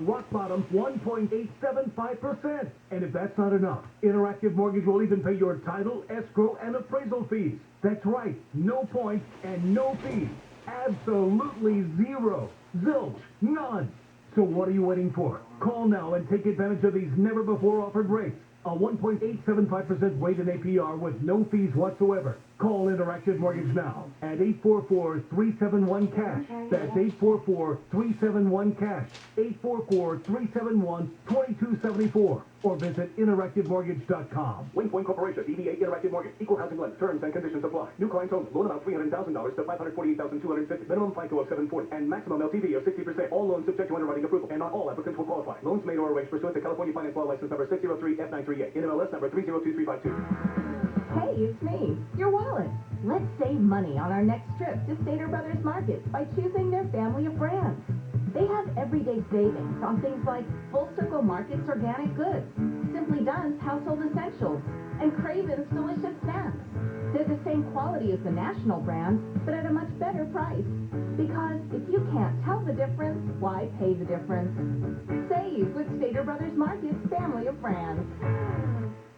rock bottom 1.875%. And if that's not enough, Interactive Mortgage will even pay your title, escrow, and appraisal fees. That's right, no points and no fees. Absolutely zero. Zilch. None. So what are you waiting for? Call now and take advantage of these never-before-offered rates. A 1.875% rate in APR with no fees whatsoever. Call Interactive Mortgage now at 844-371-CASH. That's 844-371-CASH. 844-371-2274. Or visit interactivemortgage.com. Wing Corporation, DBA Interactive Mortgage, Equal Housing Lender. Terms and conditions apply. New clients only. Loan amount $300,000 to $548,250. Minimum FICO of 740 and maximum LTV of 60%. All loans subject to underwriting approval, and not all applicants will qualify. Loans made or arranged pursuant to California Finance Law License Number 603F938. NMLS Number 302352. Hey, it's me, your wallet. Let's save money on our next trip to Stater Brothers Market by choosing their family of brands. They have everyday savings on things like Full Circle Market's organic goods, Simply Done's household essentials, and Craven's delicious snacks. They're the same quality as the national brands, but at a much better price. Because if you can't tell the difference, why pay the difference? Save with Stater Brothers Market's family of brands.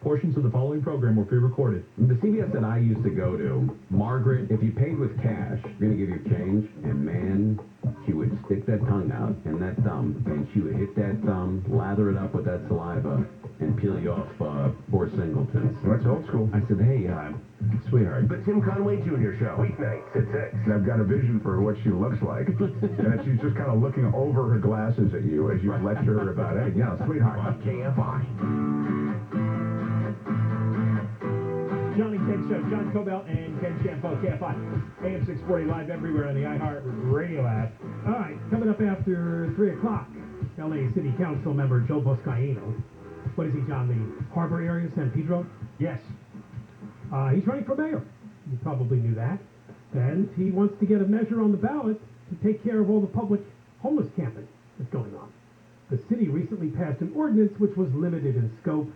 Portions of the following program were pre-recorded. The CVS that I used to go to, Margaret, if you paid with cash, you're going to give you change, and man, she would stick that tongue out and that thumb, and she would hit that thumb, lather it up with that saliva, and peel you off four singletons. That's old school. I said, hey, sweetheart. The Tim Conway Jr. Show, weeknights at 6. And I've got a vision for what she looks like. And she's just kind of looking over her glasses at you as you lecture her about it. Yeah, sweetheart. On KFI. John and Ken Show. John Cobell and Ken Champo, KFI. AM 640 live everywhere on the iHeart Radio app. All right, coming up after 3 o'clock, LA City Council member Joe Boscaino. What is he, John? The Harbor area, San Pedro? Yes. He's running for mayor. You probably knew that. And he wants to get a measure on the ballot to take care of all the public homeless camping that's going on. The city recently passed an ordinance which was limited in scope.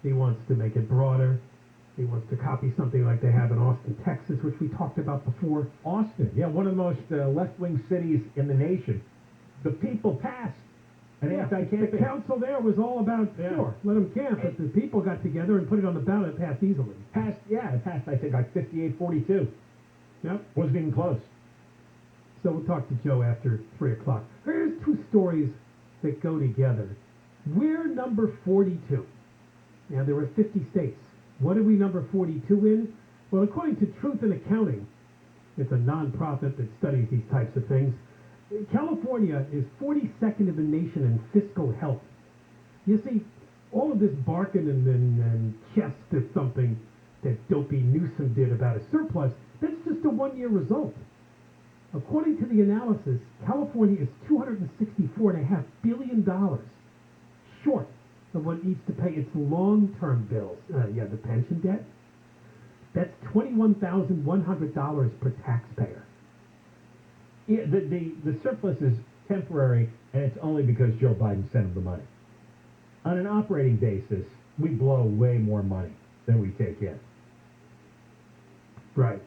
He wants to make it broader. He wants to copy something like they have in Austin, Texas, which we talked about before. Austin, yeah, one of the most left-wing cities in the nation. The people passed an anti-camping. The council there was all about, sure, let them camp, but the people got together and put it on the ballot. It passed easily. It passed, I think, like 58-42. Yep. Wasn't even close. So we'll talk to Joe after 3 o'clock. Here's two stories that go together. We're number 42. Now, there are 50 states. What are we number 42 in? Well, according to Truth in Accounting, it's a nonprofit that studies these types of things, California is 42nd in the nation in fiscal health. You see, all of this barking and chest is something that Dopey Newsom did about a surplus. That's just a one-year result. According to the analysis, California is $264.5 billion short of what it needs to pay its long-term bills. The pension debt. That's $21,100 per taxpayer. Yeah, the surplus is temporary, and it's only because Joe Biden sent him the money. On an operating basis, we blow way more money than we take in. Right.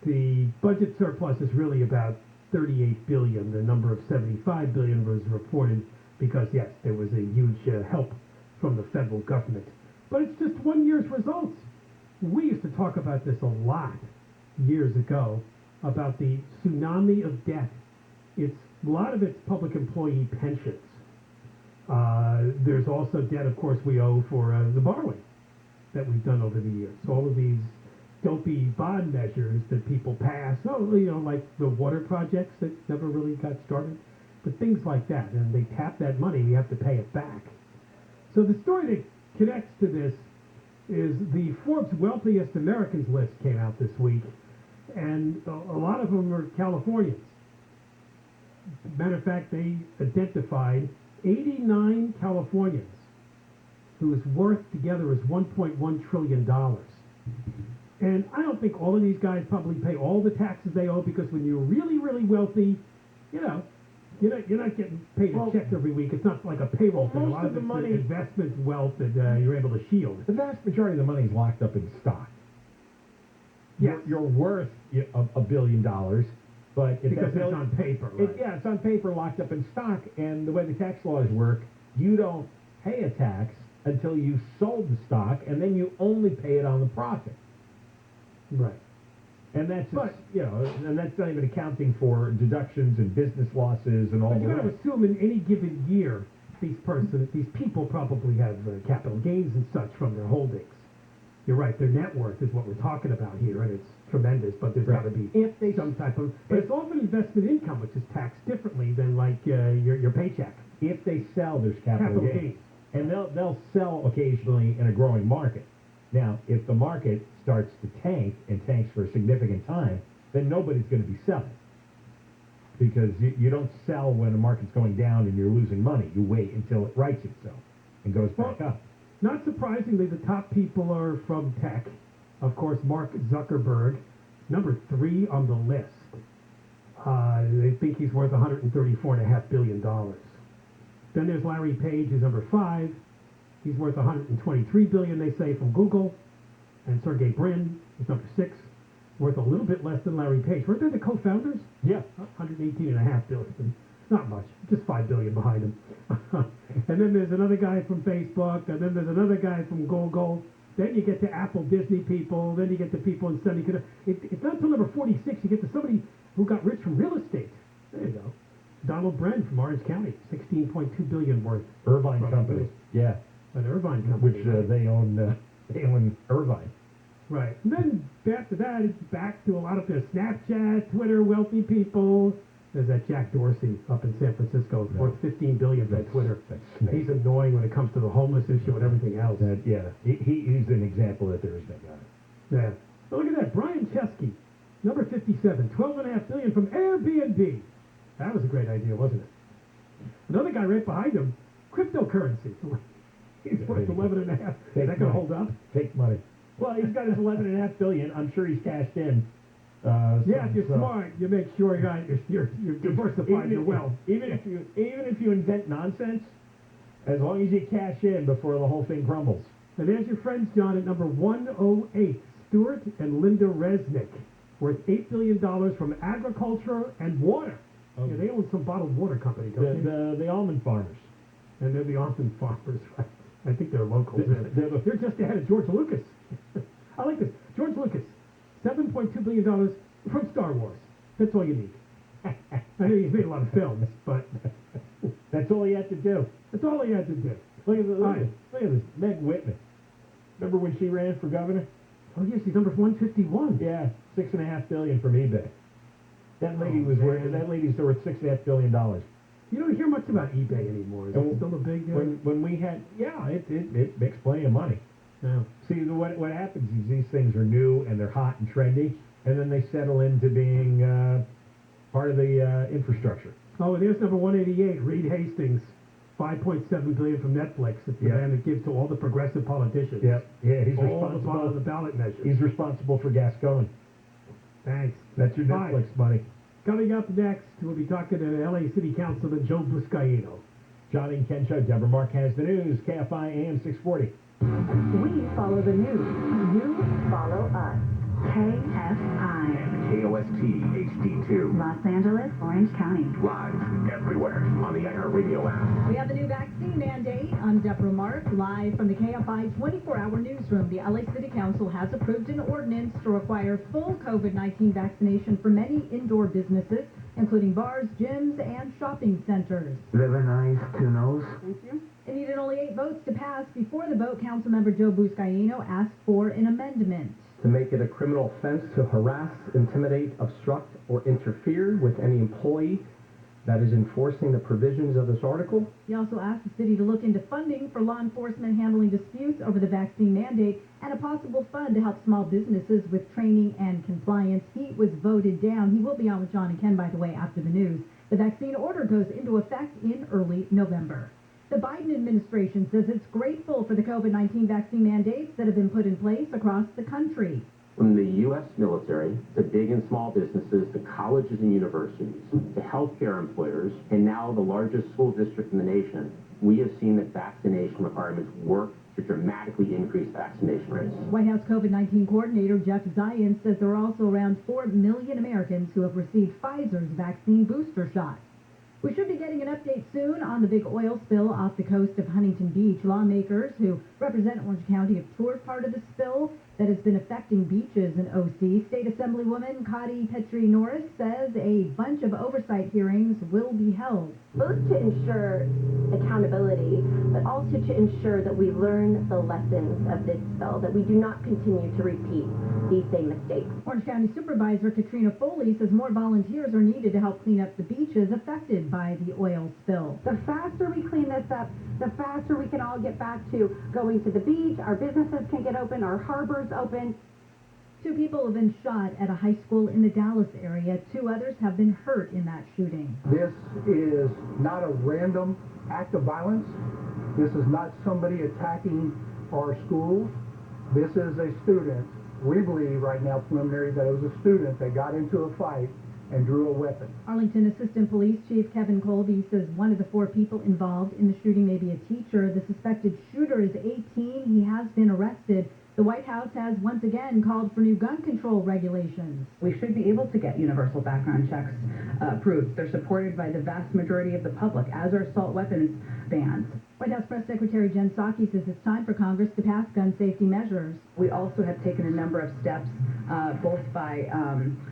The budget surplus is really about $38 billion. The number of $75 billion was reported because, yes, there was a huge help from the federal government. But it's just one year's results. We used to talk about this a lot years ago, about the tsunami of debt. A lot of it's public employee pensions. There's also debt, of course, we owe for the borrowing that we've done over the years. So all of these dopey bond measures that people pass, like the water projects that never really got started, but things like that. And they tap that money, we have to pay it back. So the story that connects to this is the Forbes Wealthiest Americans list came out this week, and a lot of them are Californians. Matter of fact, they identified 89 Californians whose worth together is $1.1 trillion. And I don't think all of these guys probably pay all the taxes they owe, because when you're really, really wealthy, you're not getting paid a check every week. It's not like a payroll thing. A lot of the money, investment wealth that you're able to shield. The vast majority of the money is locked up in stock. Yes. You're worth $1 billion, But if Because that it's bill- on paper, right? Yeah, it's on paper, locked up in stock, and the way the tax laws work, you don't pay a tax until you've sold the stock, and then you only pay it on the profit. Right. And that's, But- and that's not even accounting for deductions and business losses and all But the you got to rest. assume in any given year, these people probably have capital gains and such from their holdings. You're right, their net worth is what we're talking about here, and it's tremendous, but there's got to be If they- some type of... But it's often investment income, which is taxed differently than, like, your paycheck. If they sell, there's capital Capital gains. gains. And they'll sell occasionally in a growing market. Now, if the market starts to tank and tanks for a significant time, then nobody's going to be selling. Because you don't sell when the market's going down and you're losing money. You wait until it rights itself and goes back up. Not surprisingly, the top people are from tech. Of course, Mark Zuckerberg, number 3 on the list. They think he's worth $134.5 billion. Then there's Larry Page, who's number 5. He's worth $123 billion, they say, from Google. And Sergey Brin is number 6, worth a little bit less than Larry Page. Weren't they the co-founders? Yeah. $118.5 billion. Not much, just $5 billion behind him. And then there's another guy from Facebook, and then there's another guy from Google. Then you get to Apple, Disney people. Then you get to people in semiconductor. It's not until number 46 you get to somebody who got rich from real estate. There you go. Donald Bren from Orange County, $16.2 billion worth. Irvine From Company. Yeah. An Irvine company. Which they own Irvine. Right. And then after that, it's back to a lot of the Snapchat, Twitter, wealthy people. There's that Jack Dorsey up in San Francisco, worth $15 billion for Twitter. He's annoying when it comes to the homeless issue and everything else. He's an example that there is no guy. Yeah. But look at that, Brian Chesky, number 57, $12.5 billion from Airbnb. That was a great idea, wasn't it? Another guy right behind him, cryptocurrency. He's worth 11.5. Is that going to hold up? Fake money. Well, he's got his 11.5 billion. I'm sure he's cashed in. Yeah, if you're smart, you make sure you're diversified your wealth. Even if you invent nonsense, as long as you cash in before the whole thing crumbles. And there's your friends, John, at number 108, Stuart and Linda Resnick, worth $8 billion from agriculture and water. Oh. Yeah, they own some bottled water company, don't they? The almond farmers. And they're the almond farmers, right? I think they're locals. They're just ahead of George Lucas. I like this. George Lucas, $7.2 billion from Star Wars. That's all you need. I know he's made a lot of films, but that's all he had to do. That's all he had to do. Look at this. Meg Whitman. Remember when she ran for governor? Oh, yes, she's number 151. Yeah, $6.5 billion from eBay. That lady that lady's worth $6.5 billion. You don't hear much about eBay anymore. Is it still a big... When we had... Yeah, it makes plenty of money. Yeah. See, what happens is these things are new and they're hot and trendy, and then they settle into being part of the infrastructure. Oh, there's number 188, Reed Hastings, $5.7 billion from Netflix. It's the man that gives to all the progressive politicians. Yeah, he's all responsible the ballot measures. He's responsible for Gascon. Thanks. That's your Netflix money. Coming up next, we'll be talking to LA City Councilman Joe Buscaino. Johnny and Ken Show. Deborah Mark has the news. KFI AM 640. We follow the news. You follow us. KFI. KOST HD2. Los Angeles, Orange County. Live everywhere on the iHeartRadio app. We have a new vaccine mandate. I'm Deborah Mark, live from the KFI 24-hour newsroom. The LA City Council has approved an ordinance to require full COVID-19 vaccination for many indoor businesses, including bars, gyms, and shopping centers. Very nice to know. Thank you. It needed only 8 votes to pass. Before the vote, Councilmember Joe Buscaino asked for an amendment. To make it a criminal offense to harass, intimidate, obstruct, or interfere with any employee that is enforcing the provisions of this article. He also asked the city to look into funding for law enforcement handling disputes over the vaccine mandate and a possible fund to help small businesses with training and compliance. He was voted down. He will be on with John and Ken, by the way, after the news. The vaccine order goes into effect in early November. The Biden administration says it's grateful for the COVID-19 vaccine mandates that have been put in place across the country. From the U.S. military to big and small businesses, to colleges and universities, to healthcare employers, and now the largest school district in the nation, we have seen that vaccination requirements work to dramatically increase vaccination rates. White House COVID-19 coordinator Jeff Zients says there are also around 4 million Americans who have received Pfizer's vaccine booster shot. We should be getting an update soon on the big oil spill off the coast of Huntington Beach. Lawmakers who represent Orange County have toured part of the spill that has been affecting beaches in OC. State Assemblywoman Cotty Petrie Norris says a bunch of oversight hearings will be held. Both to ensure accountability, but also to ensure that we learn the lessons of this spill, that we do not continue to repeat these same mistakes. Orange County Supervisor Katrina Foley says more volunteers are needed to help clean up the beaches affected by the oil spill. The faster we clean this up, the faster we can all get back to going to the beach, our businesses can get open, our harbors open. 2 people have been shot at a high school in the Dallas area. 2 others have been hurt in that shooting. This is not a random act of violence. This is not somebody attacking our schools. This is a student. We believe right now, preliminary, that it was a student that got into a fight and drew a weapon. Arlington Assistant Police Chief Kevin Colby says one of the 4 people involved in the shooting may be a teacher. The suspected shooter is 18. He has been arrested. The White House has once again called for new gun control regulations. We should be able to get universal background checks approved. They're supported by the vast majority of the public, as are assault weapons bans. White House Press Secretary Jen Psaki says it's time for Congress to pass gun safety measures. We also have taken a number of steps, both by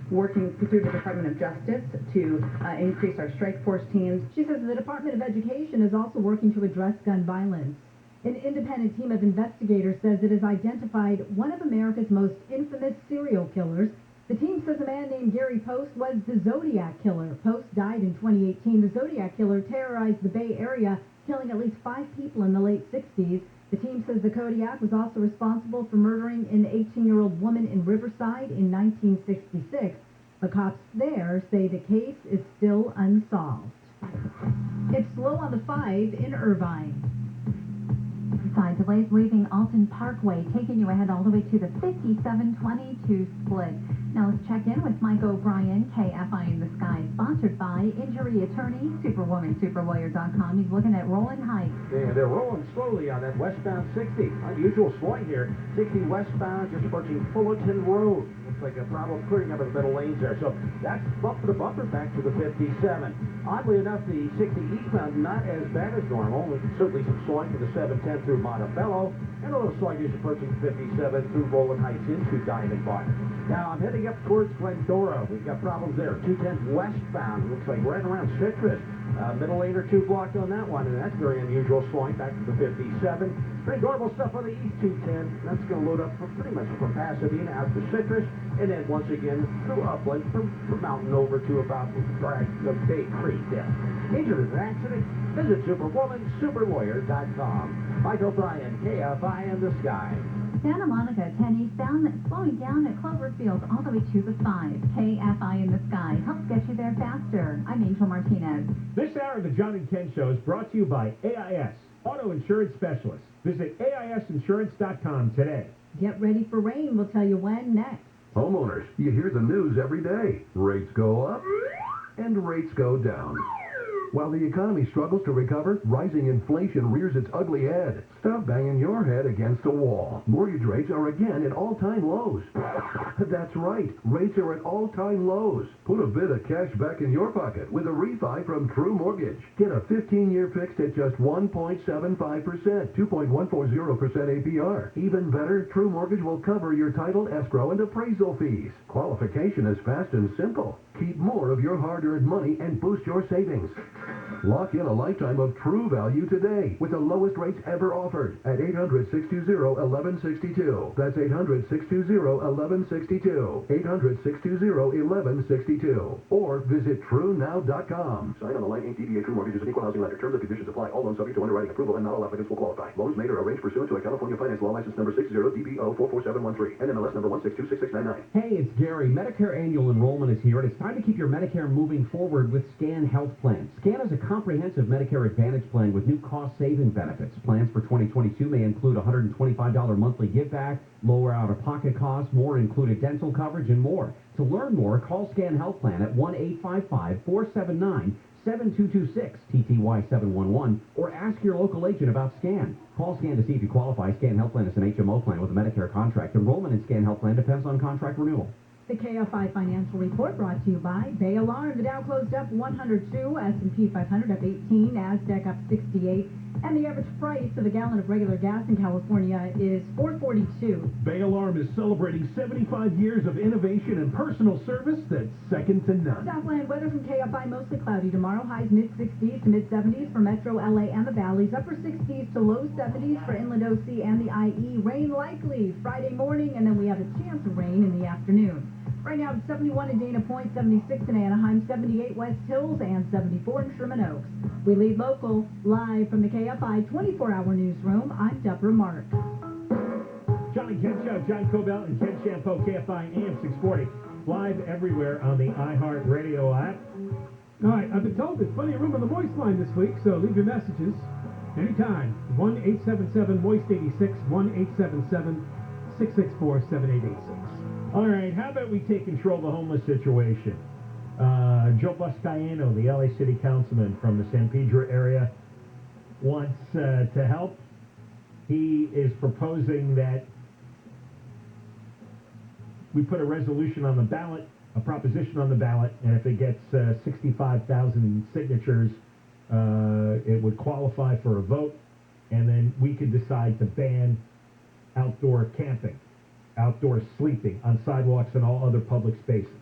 working through the Department of Justice to increase our strike force teams. She says the Department of Education is also working to address gun violence. An independent team of investigators says it has identified one of America's most infamous serial killers. The team says a man named Gary Post was the Zodiac Killer. Post died in 2018. The Zodiac Killer terrorized the Bay Area, killing at least 5 people in the late 60s. The team says the Kodiak was also responsible for murdering an 18-year-old woman in Riverside in 1966. The cops there say the case is still unsolved. It's slow on the 5 in Irvine. Side delays leaving Alton Parkway, taking you ahead all the way to the 5722 split. Now let's check in with Mike O'Brien, KFI in the Sky, sponsored by Injury Attorney, SuperWomanSuperLawyer.com. He's looking at Rolling Heights. Yeah, they're rolling slowly on that westbound 60. Unusual swing here. 60 westbound, just approaching Fullerton Road. Looks like a problem clearing up in the middle lanes there. So that's bumper to bumper back to the 57. Oddly enough, the 60 eastbound not as bad as normal. Certainly some slowing to the 710 through Montefello, and a little sluggish approaching 57 through Rolling Heights into Diamond Bar. Now I'm heading up towards Glendora. We've got problems there. 210 westbound. Looks like right around Citrus. Middle lane or 2 blocked on that one, and that's very unusual slowing back to the 57. Pretty normal stuff on the east 210. That's going to load up pretty much from Pasadena out to Citrus, and then once again through Upland from Mountain over to about the Bay Creek there. Injured in an accident? Visit SuperWomanSuperLawyer.com. Mike O'Brien, KFI in the Sky. Santa Monica 10 eastbound, slowing down at Cloverfield all the way to the 5. KFI in the Sky helps get you there faster. I'm Angel Martinez. This hour of the John and Ken Show is brought to you by AIS, Auto Insurance Specialists. Visit AISinsurance.com today. Get ready for rain. We'll tell you when next. Homeowners, you hear the news every day. Rates go up and rates go down. While the economy struggles to recover, rising inflation rears its ugly head. Stop banging your head against a wall. Mortgage rates are again at all-time lows. That's right, rates are at all-time lows. Put a bit of cash back in your pocket with a refi from True Mortgage. Get a 15-year fixed at just 1.75%, 2.140% APR. Even better, True Mortgage will cover your title, escrow, and appraisal fees. Qualification is fast and simple. Keep more of your hard-earned money and boost your savings. Lock in a lifetime of true value today with the lowest rates ever offered at 800-620-1162. That's 800-620-1162. 800-620-1162. Or visit TrueNow.com. Signed on the line, DBA True Mortgage is an equal housing lender. Terms and conditions apply. All loans subject to underwriting approval and not all applicants will qualify. Loans made or arranged pursuant to a California Finance Law License number 60-DBO44713. NMLS number 1626699. Hey, it's Gary. Medicare annual enrollment is here, and it's time to keep your Medicare moving forward with SCAN Health Plan. SCAN is a comprehensive Medicare Advantage plan with new cost-saving benefits. Plans for 2022 may include $125 monthly give-back, lower out-of-pocket costs, more included dental coverage, and more. To learn more, call SCAN Health Plan at 1-855-479 7226 TTY 711 or ask your local agent about SCAN. Call SCAN to see if you qualify. SCAN Health Plan is an HMO plan with a Medicare contract. Enrollment in SCAN Health Plan depends on contract renewal. The KFI Financial Report brought to you by Bay Alarm. The Dow closed up 102, S&P 500 up 18, NASDAQ up 68, and the average price of a gallon of regular gas in California is $4.42. Bay Alarm is celebrating 75 years of innovation and personal service that's second to none. Southland weather from KFI, mostly cloudy tomorrow. Highs mid-60s to mid-70s for Metro LA and the valleys. Upper 60s to low 70s for Inland OC and the IE. Rain likely Friday morning, and then we have a chance of rain in the afternoon. Right now it's 71 in Dana Point, 76 in Anaheim, 78 West Hills, and 74 in Sherman Oaks. We lead local, live from the KFI 24-hour newsroom. I'm Deborah Mark. Johnny Kent Show, John Cobell and Ken Champo, KFI Am 640. Live everywhere on the iHeart Radio app. All right, I've been told there's plenty of room on the Moist line this week, so leave your messages anytime. 1-877-MOIST-86, 1-877-664-7886. All right, how about we take control of the homeless situation? Joe Buscaino, the LA City Councilman from the San Pedro area, wants to help. He is proposing that we put a resolution on the ballot, a proposition on the ballot, and if it gets 65,000 signatures, it would qualify for a vote, and then we could decide to ban outdoor camping, outdoor sleeping on sidewalks and all other public spaces.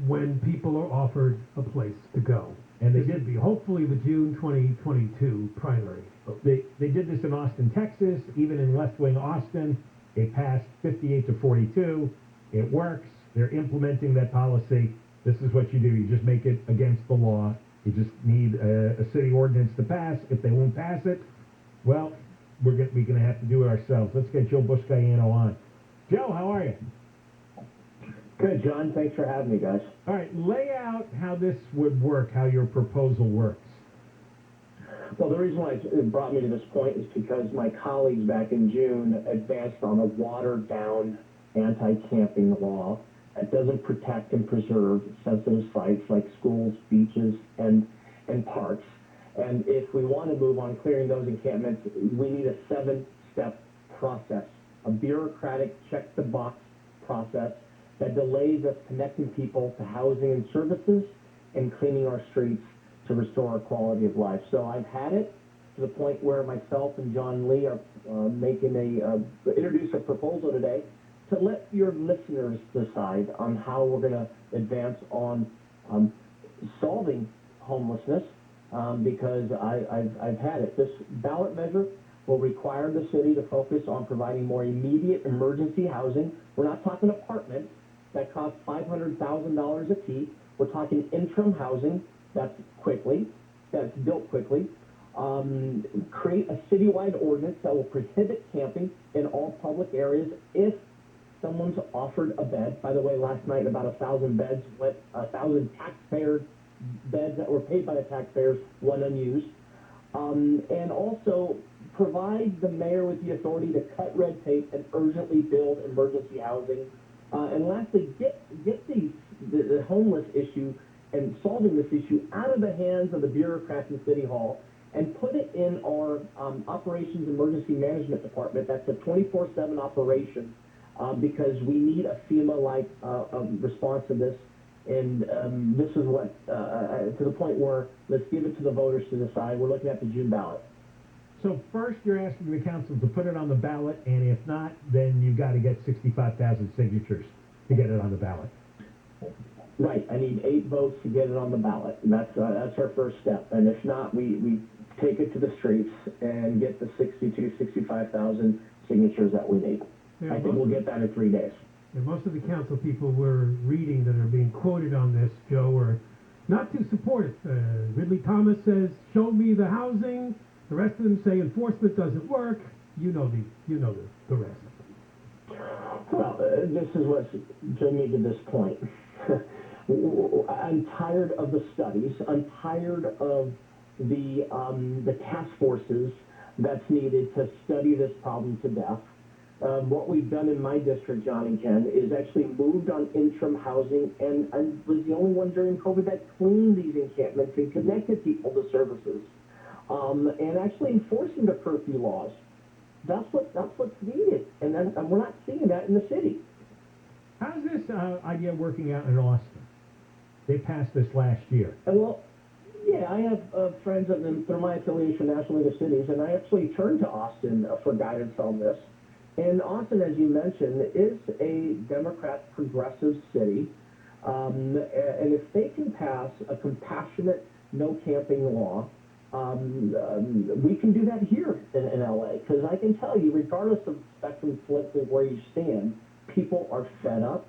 When people are offered a place to go. And they this did would be hopefully the June 2022 primary. They did this in Austin, Texas, even in left-wing Austin. It passed 58 to 42. It works. They're implementing that policy. This is what you do. You just make it against the law. You just need a city ordinance to pass. If they won't pass it, well, we're going to have to do it ourselves. Let's get Joe Buscaino on. Joe, how are you? Good, John. Thanks for having me, guys. All right, lay out how this would work, how your proposal works. Well, the reason why it brought me to this point is because my colleagues back in June advanced on a watered-down anti-camping law that doesn't protect and preserve sensitive sites like schools, beaches, and parks. And if we want to move on clearing those encampments, we need a 7-step process, a bureaucratic check-the-box process that delays us connecting people to housing and services and cleaning our streets to restore our quality of life. So I've had it to the point where myself and John Lee are introduce a proposal today to let your listeners decide on how we're going to advance on solving homelessness because I've had it. This ballot measure will require the city to focus on providing more immediate emergency housing. We're not talking apartments that cost $500,000 a piece. We're talking interim housing that's built quickly. Create a citywide ordinance that will prohibit camping in all public areas if someone's offered a bed. By the way, last night about 1,000 beds went, 1,000 taxpayer beds that were paid by the taxpayers went unused. And also provide the mayor with the authority to cut red tape and urgently build emergency housing. And lastly, get the homeless issue and solving this issue out of the hands of the bureaucrats in City Hall and put it in our Operations Emergency Management Department. That's a 24/7 operation because we need a FEMA-like response to this. And this is what, to the point where let's give it to the voters to decide. We're looking at the June ballot. So first you're asking the council to put it on the ballot, and if not, then you got to get 65,000 signatures to get it on the ballot. Right. I need 8 votes to get it on the ballot. And that's our first step. And if not, we take it to the streets and get the 65,000 signatures that we need. Yeah, I think we'll get that in 3 days. And most of the council people we're reading that are being quoted on this, Joe, are not too supportive. Ridley Thomas says, show me the housing. The rest of them say enforcement doesn't work. You know the rest. Well, this is what's driven me to this point. I'm tired of the studies. I'm tired of the task forces that's needed to study this problem to death. What we've done in my district, John and Ken, is actually moved on interim housing, and I was the only one during COVID that cleaned these encampments and connected people to services, and actually enforcing the curfew laws. That's what's needed, and we're not seeing that in the city. How's this idea working out in Austin? They passed this last year. Well, yeah, I have friends through my affiliation, National League of Cities, and I actually turned to Austin for guidance on this. And Austin, as you mentioned, is a Democrat progressive city, and if they can pass a compassionate no camping law, we can do that here in LA, because I can tell you, regardless of spectrum flip of where you stand, people are fed up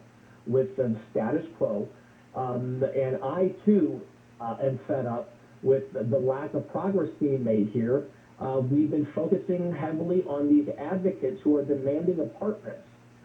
with the status quo, and I too am fed up with the lack of progress being made here. We've been focusing heavily on these advocates who are demanding apartments.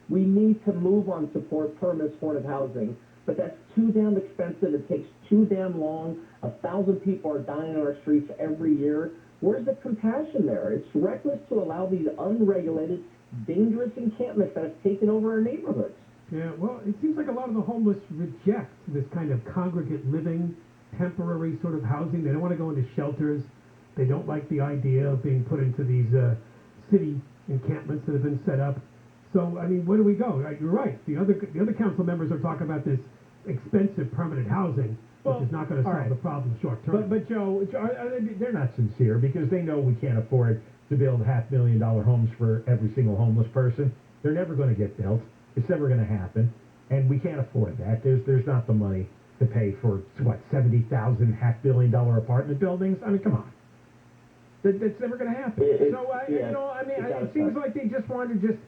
We need to move on support permits for housing, but that's too damn expensive. It takes too damn long. 1,000 people are dying on our streets every year. Where's the compassion there? It's reckless to allow these unregulated, dangerous encampments that have taken over our neighborhoods. Yeah, well, it seems like a lot of the homeless reject this kind of congregate living, temporary sort of housing. They don't want to go into shelters. They don't like the idea of being put into these city encampments that have been set up. So, I mean, where do we go? You're right. The other council members are talking about this expensive permanent housing, which is not going to solve the problem short term. But Joe, they're not sincere, because they know we can't afford to build $500,000 homes for every single homeless person. They're never going to get built. It's never going to happen, and we can't afford that. There's not the money to pay for, what, 70,000 $500,000,000 apartment buildings? I mean, come on. That's never going to happen. It seems like they just want to just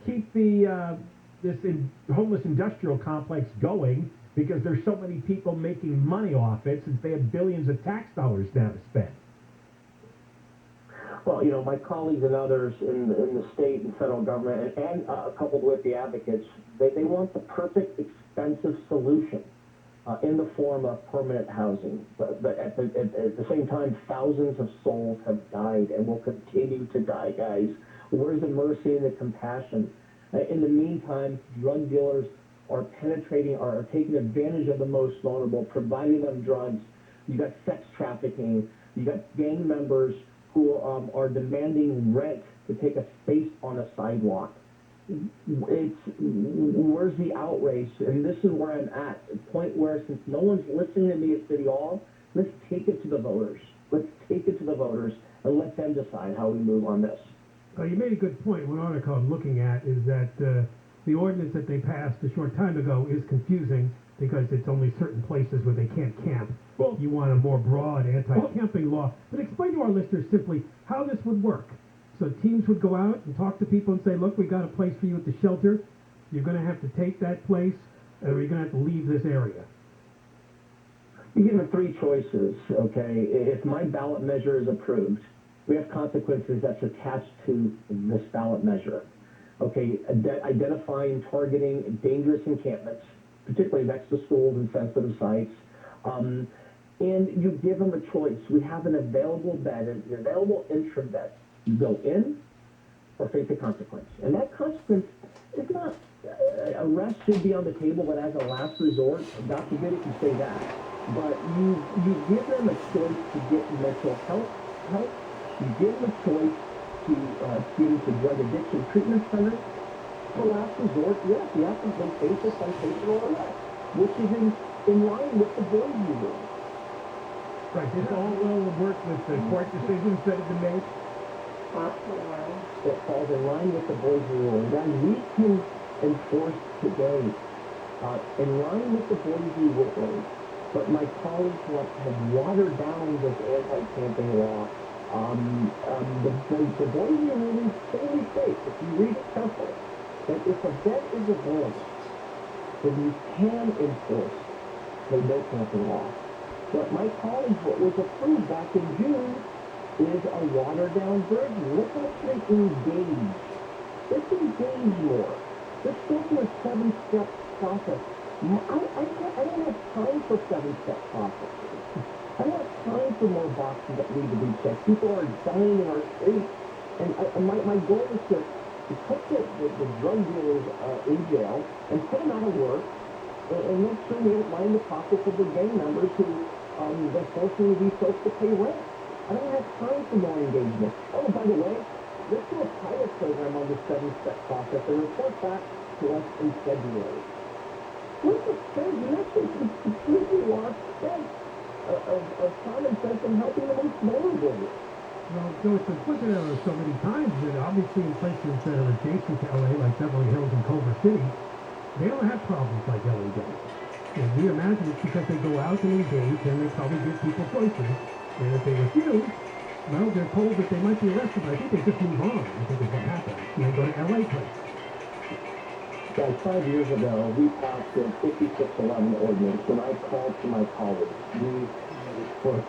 keep this homeless industrial complex going, because there's so many people making money off it, since they have billions of tax dollars now to spend. Well, my colleagues and others in the state and federal government, and coupled with the advocates, they want the perfect expensive solution in the form of permanent housing. But at the same time, thousands of souls have died and will continue to die, guys. Where's the mercy and the compassion? In the meantime, drug dealers are taking advantage of the most vulnerable, providing them drugs. You got sex trafficking. You got gang members who are demanding rent to take a space on a sidewalk. Where's the outrage? And this is where I'm at, the point where, since no one's listening to me at City Hall, let's take it to the voters. Let's take it to the voters and let them decide how we move on this. You made a good point. One article I'm looking at is that the ordinance that they passed a short time ago is confusing, because it's only certain places where they can't camp. Well, you want a more broad anti-camping law. But explain to our listeners simply how this would work. So teams would go out and talk to people and say, look, we got a place for you at the shelter. You're going to have to take that place, or you're going to have to leave this area. You give them three choices, okay? If my ballot measure is approved, we have consequences that's attached to this ballot measure. Okay, identifying, targeting dangerous encampments, particularly next to schools and sensitive sites. And you give them a choice. We have an available bed, an available interim bed. You go in or face a consequence. And that consequence is not, arrest should be on the table, but as a last resort, God forbid if you say that. But you give them a choice to get mental health help. You give them a choice to get into drug addiction treatment centers. For last resort, yes, you have to face a citation or arrest, which is in line with the Boise rule. Right, this all will work with the court decisions that have been made? That falls in line with the Boise rule. And then we can enforce today in line with the Boise rule. But my colleagues have watered down this anti-camping law. The Boise ruling clearly states, if you read it carefully, that if a bed is available, then you can enforce the no camping law. But my colleagues, what was approved back in June is a watered-down version. Let's actually engage. Let's engage more. Let's go through a 7-step process. I don't have time for 7-step processes. I don't have time for more boxes that need to be checked. People are dying in our streets. And my goal is to put the drug dealers in jail and put them out of work, and make sure we don't line the pockets of the gang members who are forcing these folks to pay rent. I don't have time for more engagement. Oh, by the way, let's do a pilot program on this 7-step process and report back to us in February. What's the sense? You actually completely lost sense of common sense in helping the most vulnerable. Well, Joe, it's been pointed out so many times that obviously in places that are adjacent to LA, like Beverly Hills and Culver City, they don't have problems like LA does. And we imagine it's because they go out and engage and they probably give people choices. And if they refuse, well, they're told that they might be arrested, but I think they just move on. I think is what happens. You know, go to LA place. Guys, 5 years ago, we passed the 5611 ordinance, and I called to my colleagues. We put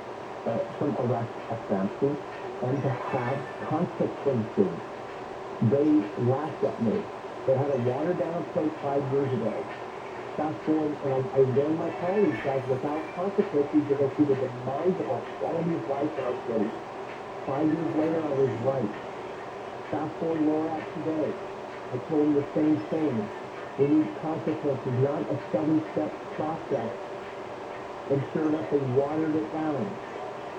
some arrest offenses and to have consequences. They laughed at me. They had a watered-down approach 5 years ago. Fast forward, and I warned my colleagues, guys, without consequences, you're going to see the demise of our quality of life in our city. 5 years later, I was right. Fast forward where we're at today. I told you the same thing. We need consequences, not a 7-step process. And sure enough, they watered it down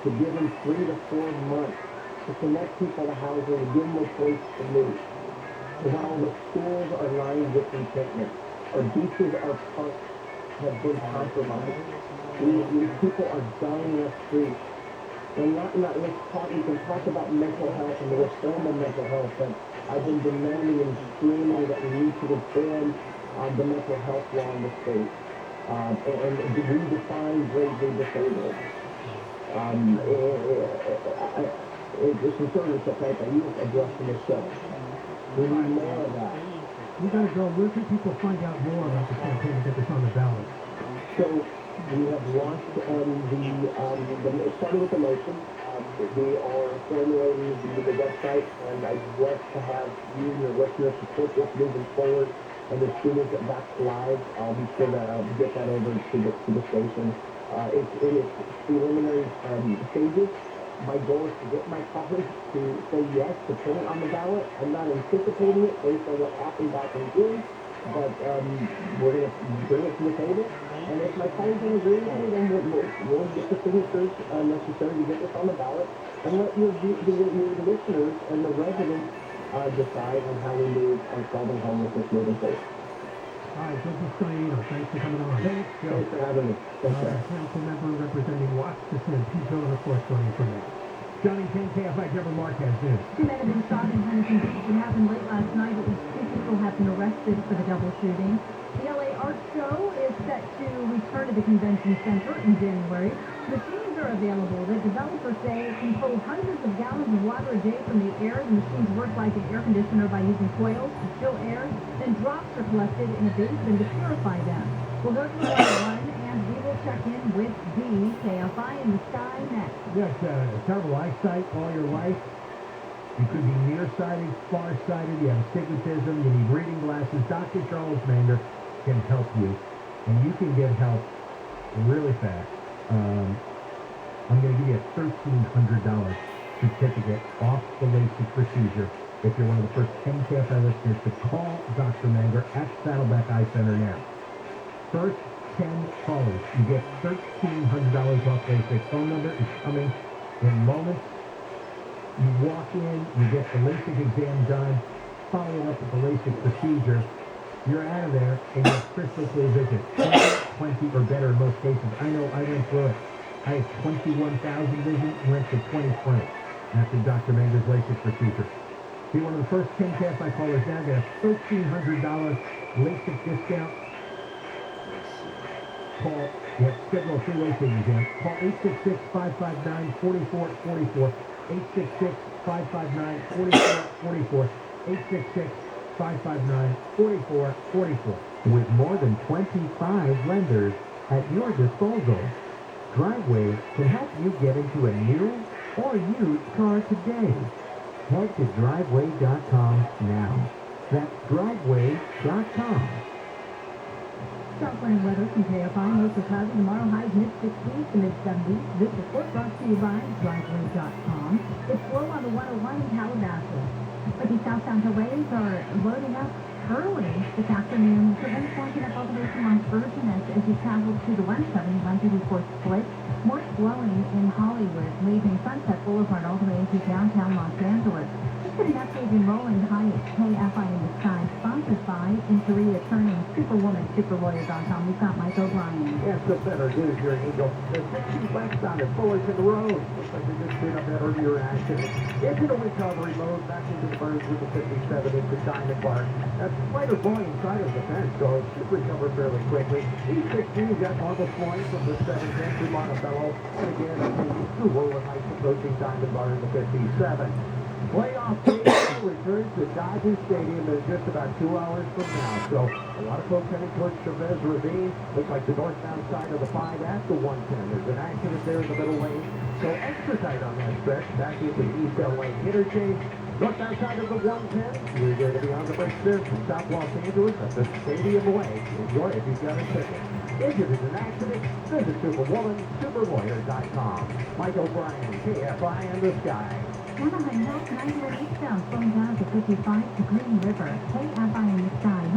to give them 3 to 4 months to connect people to housing and give them a place to move. While the schools are lined with contentment, our beaches, our parks have been compromised. These people are dying in the streets. And we can talk about mental health and the reform of mental health, and I've been demanding and screaming that we need to reform the mental health law in the state and redefine gravely disabled. It's conservatorship, right? I use addressing the show. We need more of that. We got to go. Where can people find out more about the campaign to get this on the ballot? So we have launched it started with the motion. We are formulating the website, and I'd love to have you and your listeners support this moving forward. And as soon as that's live, I'll be sure to get that over to the station. It is preliminary stages. My goal is to get my colleagues to say yes to put it on the ballot. I'm not anticipating it based on what happened back in June, but we're going to bring it to the table. And if my colleagues don't agree with me, then we'll get the signatures necessary to get this on the ballot and let your listeners and the residents decide on how we move on solving homelessness moving forward. All right, Joe Buscaino, thanks for coming on. Thanks for having me. Council member representing Washington, Pete Jones, of course, joining from there. Johnny 10 KFI, Deborah Marquez news. 2 men have been shot in Huntington Beach. It happened late last night. At least 2 people have been arrested for the double shooting. The LA Art Show is set to return to the convention center in January. Machines are available that developers say can pull hundreds of gallons of water a day from the air. The machines work like an air conditioner by using coils to chill air. Then drops are collected in a basin to purify them. We'll go to the one, and we will check in with KFI in the sky next. You got terrible eyesight all your life. You could be nearsighted, farsighted, you have astigmatism, you need reading glasses. Dr. Charles Manger can help you, and you can get help really fast. I'm going to give you a $1,300 certificate off the LASIK procedure if you're one of the first 10 KFI listeners to call Dr. Manger at Saddleback Eye Center now. First 10 callers, you get $1,300 off LASIK. Phone number is coming in moments. You walk in, you get the LASIK exam done, following up with the LASIK procedure. You're out of there, and you have crystal clear vision. 20 or better in most cases. I know I went through it. I had 21,000 vision, went to 20/20 after Dr. Manger's LASIK procedure. Be one of the first 10 KFI callers now. Get a $1,300 LASIK discount. Call, schedule a free LASIK exam. Call 866-559-4444. 866-559-4444. 866-559-4444. With more than 25 lenders at your disposal, Driveway can help you get into a new or used car today. Head to driveway.com now. That's driveway.com. Southland weather from KFI. Mostly cloudy tomorrow. Highs mid-60s to mid-70s. This report brought to you by driveway.com. It's slow on the 101 in Calabasas. But these southbound delays are loading up early this afternoon. So then walking up all the way to Mount Virgin as you travel to the 174 split. More slowing in Hollywood, leaving Sunset Boulevard all the way into downtown Los Angeles. Let's get an update in Rolling Heights. KFI in the Sky, sponsored by Interior Attorney, Superwoman, Superlawyer.com. We've got Mike O'Brien. Yes, the better news here, Angel. The 60 westbound at Fullerton Road. Looks like they just cleared up that earlier action. Into the recovery mode, back into the birds with the 57 into Diamond Bar. That's lighter volume side of the fence, so it should recover fairly quickly. E16 got normal flowing from the 710 to Montefello. And again, through Rolling Heights approaching Diamond Bar in the 57. Playoff game returns to Dodger Stadium in just about 2 hours from now. So a lot of folks heading towards Chavez Ravine. Looks like the northbound side of the 5 at the 110. There's an accident there in the middle lane. So extra tight on that stretch. Back into the East LA interchange. Northbound side of the 110. We're going to be on the brakes there from South Los Angeles at the Stadium Way. Enjoy if you've got a ticket. Injured in an accident, visit Superwoman, Superlawyer.com. Mike O'Brien, KFI in the Sky. Anaheim North 91 eastbound slowing down to 55 to Green River. KFI in the Sky.